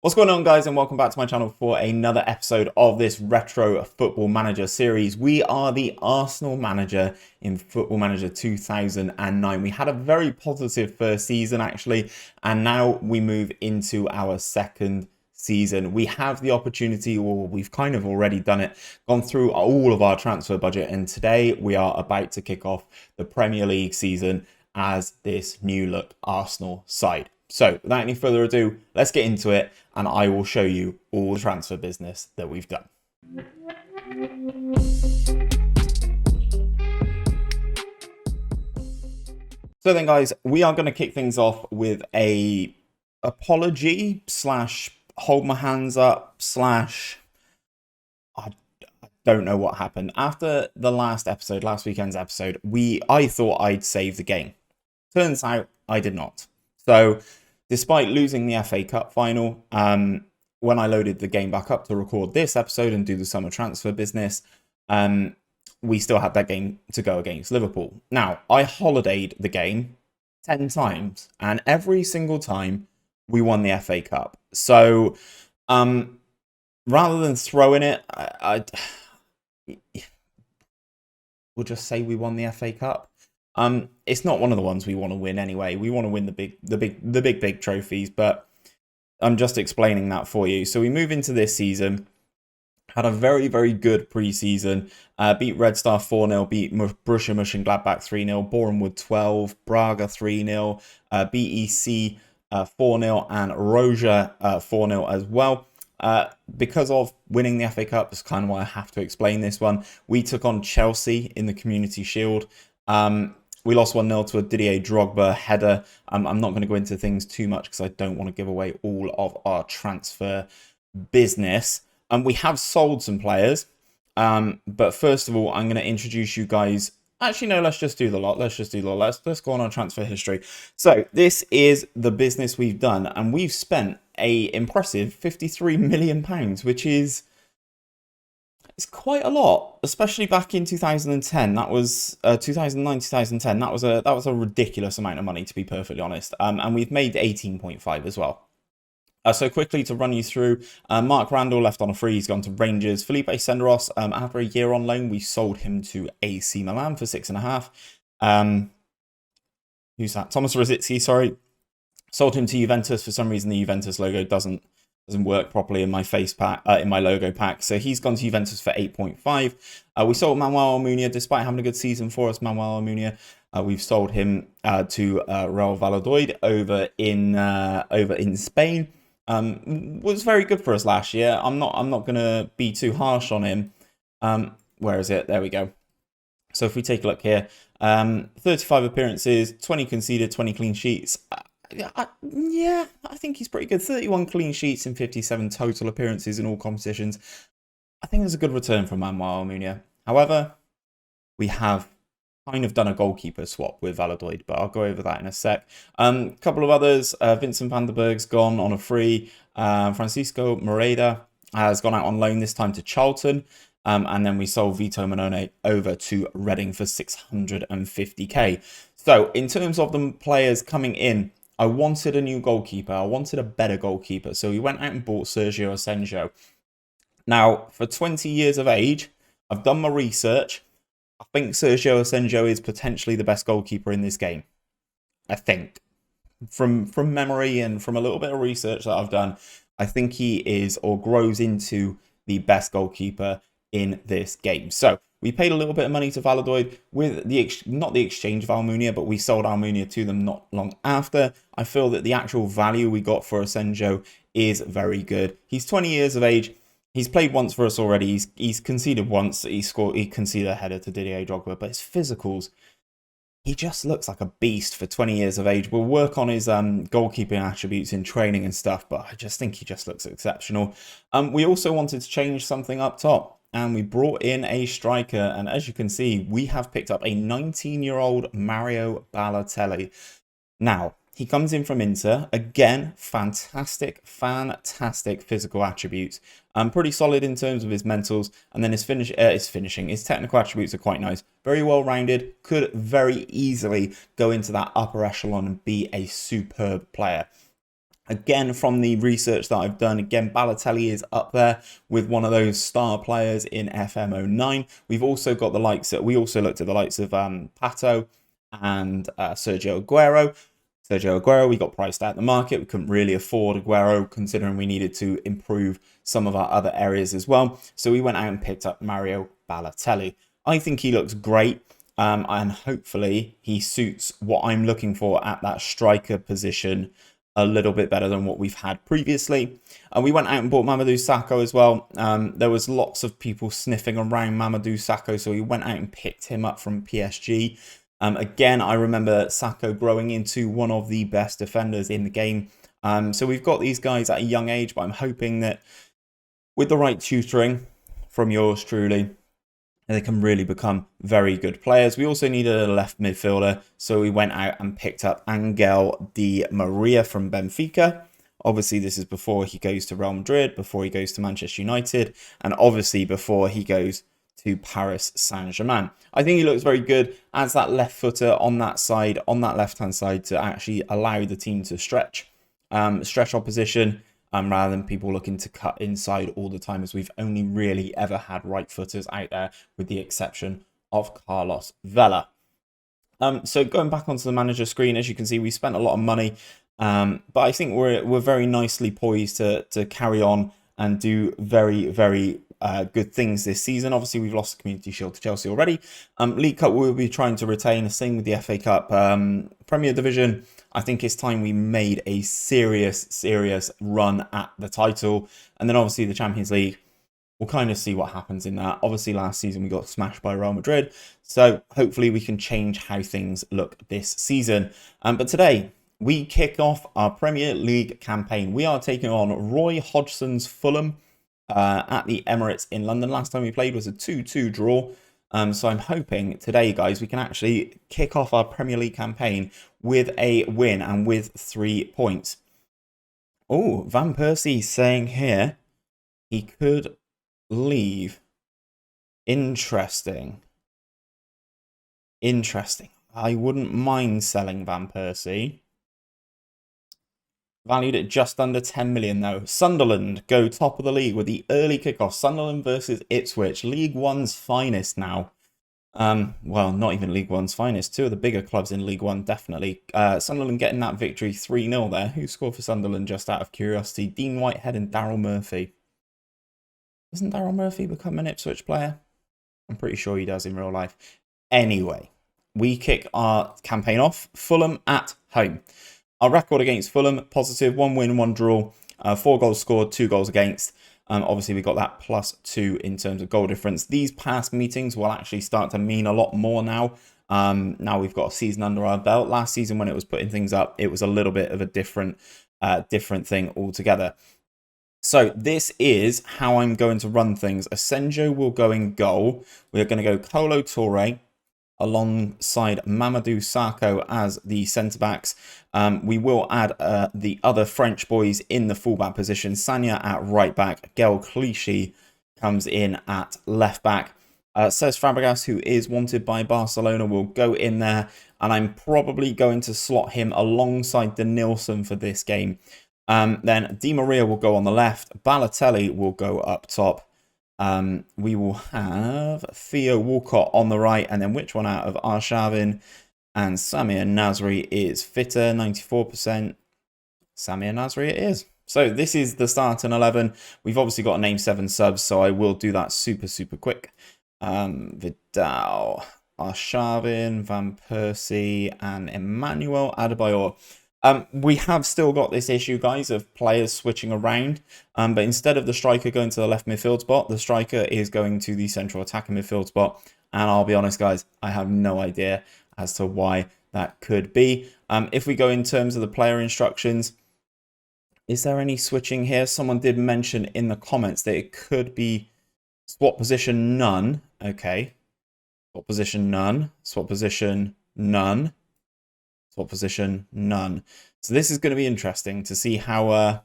What's going on, guys, and welcome back to my channel for another episode of this Retro Football Manager series. We are the Arsenal manager in Football Manager 2009. We had a very positive first season, actually, and now we move into our second season. We have the opportunity, or we've kind of already done it, gone through all of our transfer budget, and today we are about to kick off the Premier League season as this new look Arsenal side. So without any further ado, let's get into it and I will show you all the transfer business that we've done. So then, guys, we are going to kick things off with a apology slash hold my hands up slash I don't know what happened. After the last weekend's episode, I thought I'd save the game. Turns out I did not. So despite losing the FA Cup final, when I loaded the game back up to record this episode and do the summer transfer business, we still had that game to go against Liverpool. Now, I holidayed the game 10 times, and every single time we won the FA Cup. So rather than throwing it, we'll just say we won the FA Cup. It's not one of the ones we want to win anyway. We want to win the big trophies, but I'm just explaining that for you. So we move into this season, had a very, very good pre-season, beat Red Star 4-0, beat Borussia Mönchengladbach 3-0, Bournemouth 12, Braga 3-0, BEC 4-0, and Roja 4-0 as well. Because of winning the FA Cup, that's kind of why I have to explain this one. We took on Chelsea in the Community Shield. We lost 1-0 to a Didier Drogba header. I'm not going to go into things too much because I don't want to give away all of our transfer business. We have sold some players. But first of all, I'm going to introduce you guys. Actually, no, let's just do the lot. Let's go on our transfer history. So this is the business we've done. And we've spent a impressive £53 million, which is... it's quite a lot, especially back in 2010. That was 2009, 2010. That was a ridiculous amount of money, to be perfectly honest. And we've made 18.5 as well. So quickly to run you through, Mark Randall left on a free. He's gone to Rangers. Felipe Senderos, after a year on loan, we sold him to AC Milan for 6.5. Who's that? Thomas Rosicky, sorry. Sold him to Juventus. For some reason, the Juventus logo doesn't work properly in my face pack, in my logo pack. So he's gone to Juventus for 8.5. We sold Manuel Almunia, despite having a good season for us. Manuel Almunia, we've sold him to Real Valladolid over in Spain. Was very good for us last year. I'm not gonna be too harsh on him. Where is it? There we go. So if we take a look here, 35 appearances, 20 conceded, 20 clean sheets. Yeah, I think he's pretty good. 31 clean sheets in 57 total appearances in all competitions. I think there's a good return from Manuel Almunia. However, we have kind of done a goalkeeper swap with Valladolid, but I'll go over that in a sec. A couple of others. Vincent van der Berg's gone on a free. Francisco Moreda has gone out on loan, this time to Charlton. And then we sold Vito Manone over to Reading for 650k. So in terms of the players coming in, I wanted a new goalkeeper. I wanted a better goalkeeper. So we went out and bought Sergio Asenjo. Now, for 20 years of age, I've done my research. I think Sergio Asenjo is potentially the best goalkeeper in this game. I think. From memory and from a little bit of research that I've done, I think he is or grows into the best goalkeeper in this game. So we paid a little bit of money to Valladolid with not the exchange of Almunia, but we sold Almunia to them not long after. I feel that the actual value we got for Asenjo is very good. He's 20 years of age. He's played once for us already. He's conceded once. He conceded a header to Didier Drogba, but his physicals, he just looks like a beast for 20 years of age. We'll work on his goalkeeping attributes in training and stuff, but I just think he just looks exceptional. We also wanted to change something up top. And we brought in a striker, and as you can see, we have picked up a 19-year-old Mario Balotelli. Now, he comes in from Inter. Again, fantastic physical attributes. Pretty solid in terms of his mentals, and then his finishing. His technical attributes are quite nice. Very well-rounded. Could very easily go into that upper echelon and be a superb player. Again, from the research that I've done, again, Balotelli is up there with one of those star players in FM09. We've also got the likes of, we also looked at the likes of Pato and Sergio Aguero. Sergio Aguero, we got priced out the market. We couldn't really afford Aguero, considering we needed to improve some of our other areas as well. So we went out and picked up Mario Balotelli. I think he looks great. And hopefully he suits what I'm looking for at that striker position a little bit better than what we've had previously. We went out and bought Mamadou Sakho as well. There was lots of people sniffing around Mamadou Sakho, so we went out and picked him up from PSG. Again, I remember Sakho growing into one of the best defenders in the game. So we've got these guys at a young age, but I'm hoping that with the right tutoring from yours truly, they can really become very good players. We also needed a left midfielder, so we went out and picked up Angel Di Maria from Benfica. Obviously, this is before he goes to Real Madrid, before he goes to Manchester United, and obviously before he goes to Paris Saint-Germain. I think he looks very good as that left footer on that side, on that left-hand side, to actually allow the team to stretch opposition. Rather than people looking to cut inside all the time, as we've only really ever had right footers out there, with the exception of Carlos Vela. So going back onto the manager screen, as you can see, we spent a lot of money, but I think we're very nicely poised to carry on and do very, very good things this season. Obviously, we've lost the Community Shield to Chelsea already. League Cup we'll be trying to retain. Same with the FA Cup. Premier Division, I think it's time we made a serious run at the title. And then obviously the Champions League, we'll kind of see what happens in that. Obviously last season we got smashed by Real Madrid, so hopefully we can change how things look this season. But today we kick off our Premier League campaign. We are taking on Roy Hodgson's Fulham at the Emirates in London. Last time we played was a 2-2 draw. So I'm hoping today, guys, we can actually kick off our Premier League campaign with a win and with 3 points. Oh, Van Persie saying here he could leave. Interesting. I wouldn't mind selling Van Persie. Valued at just under 10 million though. Sunderland go top of the league with the early kickoff. Sunderland versus Ipswich. League One's finest now. Well, not even League One's finest. Two of the bigger clubs in League One, definitely. Sunderland getting that victory 3-0 there. Who scored for Sunderland, just out of curiosity? Dean Whitehead and Daryl Murphy. Doesn't Daryl Murphy become an Ipswich player? I'm pretty sure he does in real life. Anyway, we kick our campaign off. Fulham at home. Our record against Fulham, positive, 1 win, 1 draw, 4 goals scored, 2 goals against. Obviously, we got that +2 in terms of goal difference. These past meetings will actually start to mean a lot more now. Now we've got a season under our belt. Last season, when it was putting things up, it was a little bit of a different thing altogether. So this is how I'm going to run things. Asenjo will go in goal. We're going to go Kolo Touré alongside Mamadou Sakho as the centre-backs. We will add the other French boys in the fullback position. Sagna at right-back. Gael Clichy comes in at left-back. Cesc Fabregas, who is wanted by Barcelona, will go in there. And I'm probably going to slot him alongside Denilson for this game. Then Di Maria will go on the left. Balotelli will go up top. We will have Theo Walcott on the right, and then which one out of Arshavin and Samir Nasri is fitter? 94%. Samir Nasri it is. So this is the starting 11. We've obviously got to name 7 subs, so I will do that super quick. Vidal, Arshavin, Van Persie, and Emmanuel Adebayor. We have still got this issue, guys, of players switching around. But instead of the striker going to the left midfield spot, the striker is going to the central attacking midfield spot. And I'll be honest, guys, I have no idea as to why that could be. If we go in terms of the player instructions, is there any switching here? Someone did mention in the comments that it could be swap position none. Okay. Swap position none. Swap position none. Swap position none. So this is going to be interesting to see how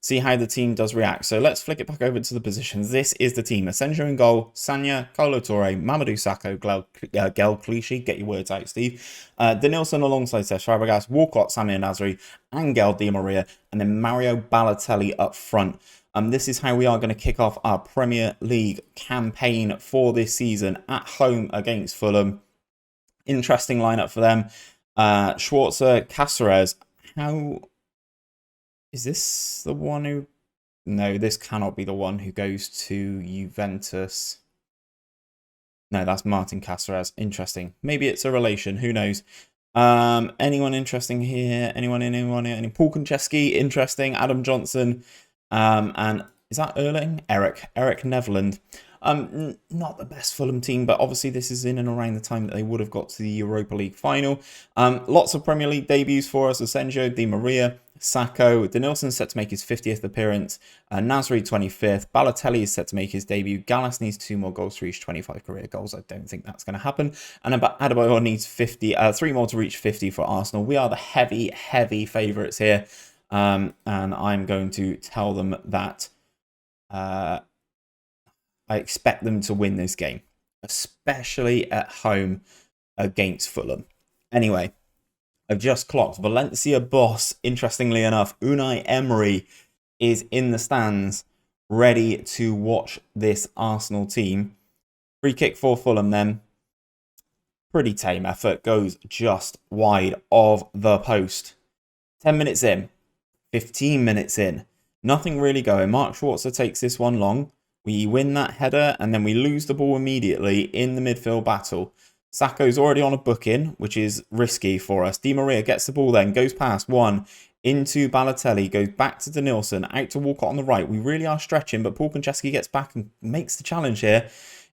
see how the team does react. So let's flick it back over to the positions. This is the team. Asensio in goal, Sanya, Kolo Touré, Mamadou Sakho, Gel Clichy, get your words out, Steve. Denilson alongside Cesc Fabregas, Walcott, Samir Nasri, Angel Di Maria, and then Mario Balotelli up front. This is how we are going to kick off our Premier League campaign for this season at home against Fulham. Interesting lineup for them. Schwarzer, Cáceres. How is this the one who? No, this cannot be the one who goes to Juventus. No, that's Martin Cáceres. Interesting. Maybe it's a relation. Who knows? Anyone interesting here? Anyone? Paul Konchesky. Interesting. Adam Johnson. And is that Erling? Eric Nevland. Not the best Fulham team, but obviously this is in and around the time that they would have got to the Europa League final. Lots of Premier League debuts for us. Asensio, Di Maria, Sakho. Denilson set to make his 50th appearance. Nasri 25th. Balotelli is set to make his debut. Gallas needs 2 more goals to reach 25 career goals. I don't think that's going to happen. And Adebayor needs 3 more to reach 50 for Arsenal. We are the heavy favourites here. And I'm going to tell them that I expect them to win this game, especially at home against Fulham. Anyway, I've just clocked Valencia boss, interestingly enough, Unai Emery is in the stands ready to watch this Arsenal team. Free kick for Fulham then. Pretty tame effort, goes just wide of the post. 10 minutes in, 15 minutes in, nothing really going. Mark Schwarzer takes this one long. We win that header and then we lose the ball immediately in the midfield battle. Sakho's already on a booking, which is risky for us. Di Maria gets the ball then, goes past one into Balotelli, goes back to Denilson, out to Walcott on the right. We really are stretching, but Paul Konchesky gets back and makes the challenge here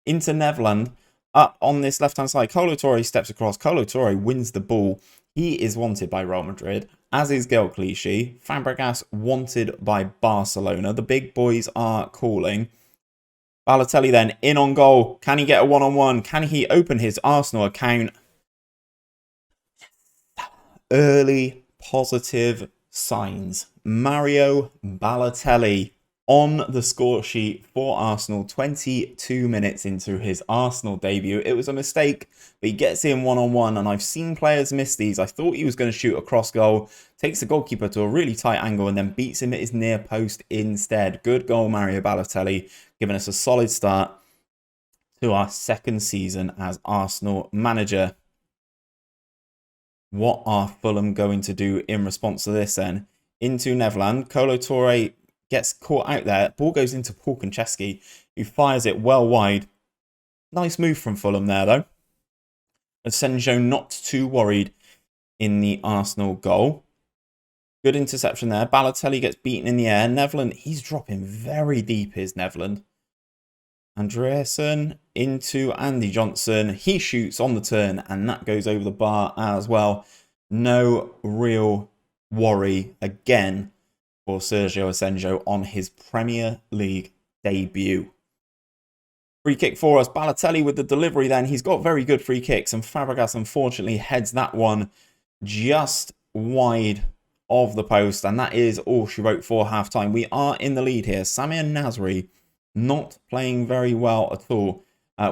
into Nevland. Up on this left-hand side, Kolo Touré steps across. Kolo Touré wins the ball. He is wanted by Real Madrid, as is Gel Clichy. Fabregas wanted by Barcelona. The big boys are calling. Balotelli then in on goal. Can he get a one-on-one? Can he open his Arsenal account? Early positive signs. Mario Balotelli on the score sheet for Arsenal 22 minutes into his Arsenal debut. It was a mistake, but he gets in one-on-one, and I've seen players miss these. I thought he was going to shoot a cross goal, takes the goalkeeper to a really tight angle, and then beats him at his near post instead. Good goal, Mario Balotelli, giving us a solid start to our second season as Arsenal manager. What are Fulham going to do in response to this then? Into Nevland. Kolo Touré gets caught out there. Ball goes into Paul Konchesky, who fires it well wide. Nice move from Fulham there, though. Asensio not too worried in the Arsenal goal. Good interception there. Balotelli gets beaten in the air. Nevland, he's dropping very deep, is Nevland. Andreasen into Andy Johnson. He shoots on the turn, and that goes over the bar as well. No real worry again for Sergio Asensio on his Premier League debut. Free kick for us. Balotelli with the delivery then. He's got very good free kicks, and Fabregas unfortunately heads that one just wide of the post, and that is all she wrote for half-time. We are in the lead here. Samir Nasri not playing very well at all.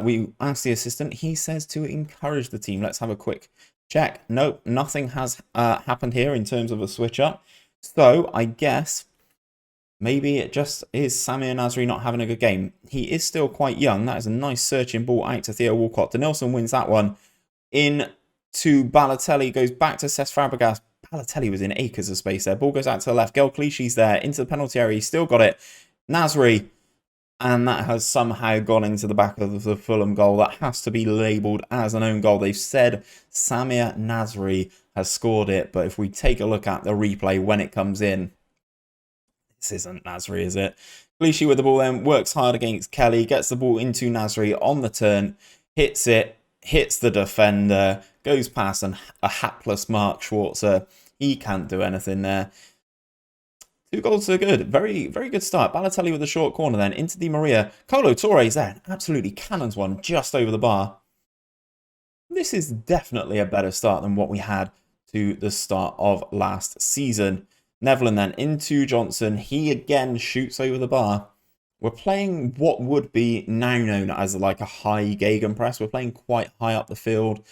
We asked the assistant. He says to encourage the team. Let's have a quick check. Nope, nothing has happened here in terms of a switch-up. So, I guess maybe it just is Samir Nasri not having a good game. He is still quite young. That is a nice searching ball out to Theo Walcott. Denilson wins that one. In to Balotelli. Goes back to Cesc Fabregas. Balotelli was in acres of space there. Ball goes out to the left. Gel Clichy's there. Into the penalty area. He's still got it. Nasri. And that has somehow gone into the back of the Fulham goal. That has to be labelled as an own goal. They've said Samir Nasri has scored it. But if we take a look at the replay when it comes in, this isn't Nasri, is it? Clichy with the ball then, works hard against Kelly, gets the ball into Nasri on the turn, hits it, hits the defender, goes past a hapless Mark Schwarzer. He can't do anything there. 2 goals are good. Very, very good start. Balotelli with a short corner then into Di Maria. Kolo Touré's there. Absolutely cannons one just over the bar. This is definitely a better start than what we had to the start of last season. Nevlin then into Johnson. He again shoots over the bar. We're playing what would be now known as like a high gegenpress. We're playing quite high up the field.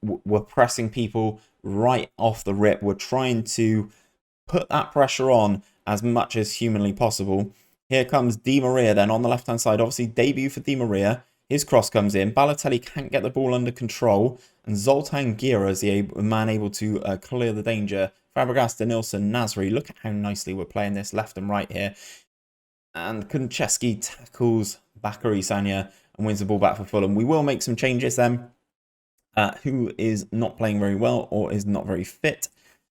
We're pressing people right off the rip. We're trying to put that pressure on as much as humanly possible. Here comes Di Maria then on the left-hand side. Obviously, debut for Di Maria. His cross comes in. Balotelli can't get the ball under control. And Zoltan Gira is the man able to clear the danger. Fabregas, Denilson, Nasri. Look at how nicely we're playing this left and right here. And Konchesky tackles Bakary Sagna and wins the ball back for Fulham. We will make some changes then. Who is not playing very well or is not very fit.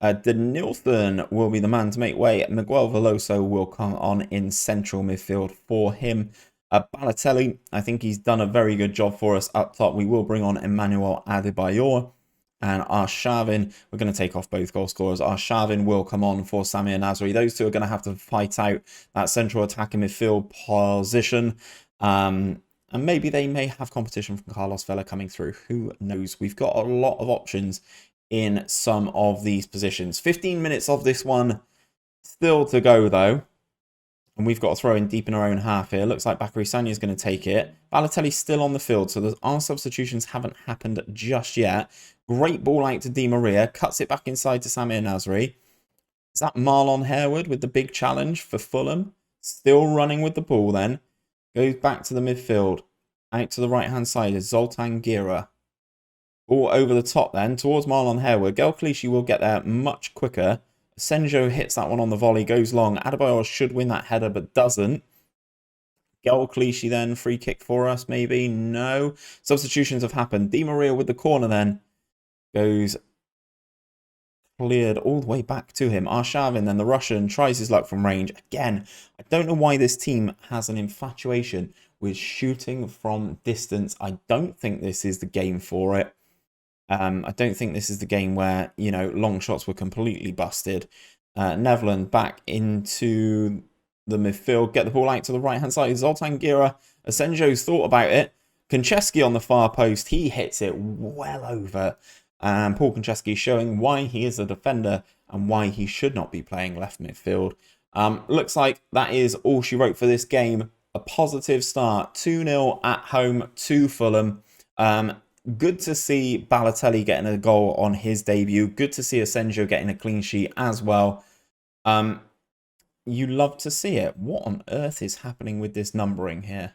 Denilson will be the man to make way. Miguel Veloso will come on in central midfield for him. Balotelli, I think he's done a very good job for us up top. We will bring on Emmanuel Adebayor. And Arshavin, we're going to take off both goal scorers. Arshavin will come on for Samir Nasri. Those two are going to have to fight out that central attacking midfield position. And maybe they may have competition from Carlos Vela coming through. Who knows? We've got a lot of options in some of these positions. 15 minutes of this one still to go, though. And we've got to throw in deep in our own half here. Looks like Bakary Sagna is going to take it. Balotelli's still on the field, so our substitutions haven't happened just yet. Great ball out to Di Maria. Cuts it back inside to Samir Nasri. Is that Marlon Harewood with the big challenge for Fulham? Still running with the ball then. Goes back to the midfield. Out to the right-hand side is Zoltan Gira. Ball over the top then towards Marlon Harewood. Gel Clichy will get there much quicker. Senjo hits that one on the volley, goes long. Adebayor should win that header, but doesn't. Gel Clichy then, free kick for us, maybe? No. Substitutions have happened. Di Maria with the corner then. Goes cleared all the way back to him. Arshavin then, the Russian, tries his luck from range. Again, I don't know why this team has an infatuation with shooting from distance. I don't think this is the game for it. I don't think this is the game where, you know, long shots were completely busted. Nevlin back into the midfield. Get the ball out to the right-hand side. Zoltan Gira. Asenjo's thought about it. Konchesky on the far post. He hits it well over. And Paul Konchesky showing why he is a defender and why he should not be playing left midfield. Looks like that is all she wrote for this game. A positive start. 2-0 at home to Fulham. Good to see Balotelli getting a goal on his debut. Good to see Asenjo getting a clean sheet as well. You love to see it. What on earth is happening with this numbering here?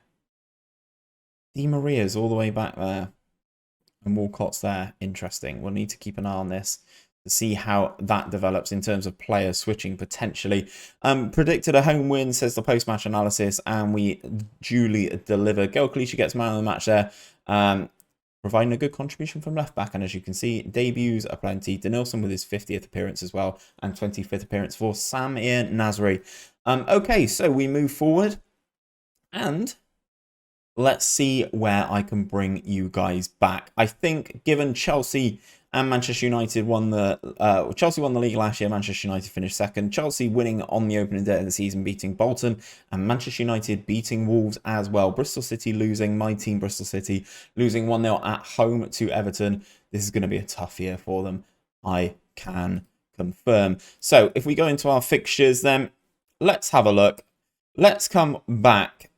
Di Maria's all the way back there. And Walcott's there. Interesting. We'll need to keep an eye on this to see how that develops in terms of players switching potentially. Predicted a home win, says the post-match analysis, and we duly deliver. Gel Clichy gets man of the match there. Providing a good contribution from left back, and as you can see, debuts are plenty. Denilson with his 50th appearance as well, and 25th appearance for Samir Nasri. Okay, so we move forward, and let's see where I can bring you guys back. I think, given Chelsea and Manchester United won the Chelsea won the league last year. Manchester United finished second. Chelsea winning on the opening day of the season, beating Bolton, and Manchester United beating Wolves as well. Bristol City losing, my team Bristol City losing 1-0 at home to Everton. This is going to be a tough year for them, I can confirm. So if we go into our fixtures, then let's have a look. Let's come back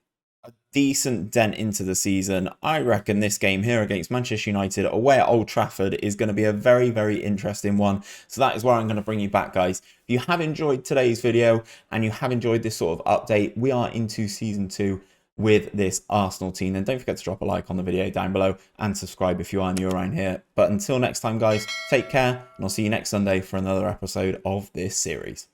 decent dent into the season. I reckon this game here against Manchester United away at Old Trafford is going to be a very, very interesting one. So that is where I'm going to bring you back, guys. If you have enjoyed today's video and you have enjoyed this sort of update, we are into season 2 with this Arsenal team. And don't forget to drop a like on the video down below and subscribe if you are new around here. But until next time, guys, take care, and I'll see you next Sunday for another episode of this series.